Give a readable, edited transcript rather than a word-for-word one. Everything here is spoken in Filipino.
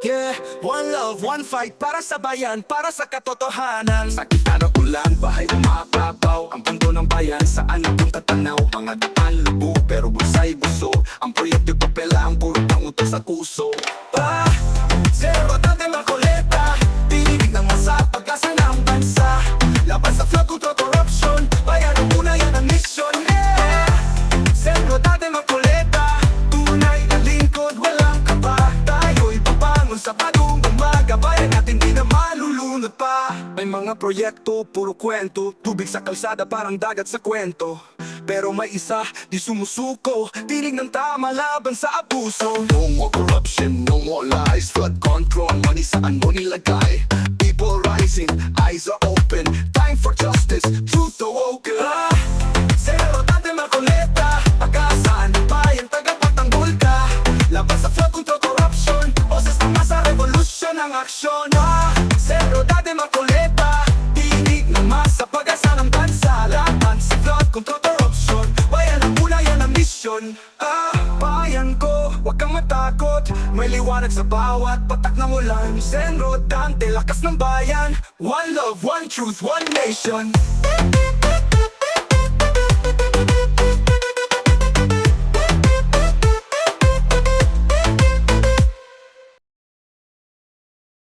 Yeah, one love, one fight para sa bayan, para sa katotohanan. Sa kita ng ulan, bahay umababaw ang pundo ng bayan, saan akong tatanaw. Mga daan lubo, pero busay buso. Ang proyekto papela, ang puro ng utos at puso. Zero dati Marcoleta, tinitig ng masa, pag-asa ng bansa. Laban sa flood kontra corruption, bayan ang una, yan ang mission. Yeah, zero dati Marcoleta, tunay na lingkod, walang kaba. Tayo'y pabangon sa bagong umaga, bayan natin di na malulunod pa. May mga proyekto, puro kwento, tubig sa kalsada parang dagat sa kwento. Pero may isa, di sumusuko, tinig ng tama laban sa abuso. No more corruption, no more lies, flood control, money saan mo nilagay. People rising, eyes are open, time for justice, truth awoken. Zero dati Marcoleta, pag-asaan, bayan tagapagtanggol ka. Laban sa flood kontra corruption, boses ng masa, revolution ang aksyon. Zero dati Marcoleta, tinig ng masa, pag-asa ng bansa. Laban sa flood kontra corruption, bayan ang una, yan ang mission. Bayan ko, wag kang matakot, may liwanag sa bawat patak ng ulan. Senro Dante, lakas ng bayan, one love, one truth, one nation.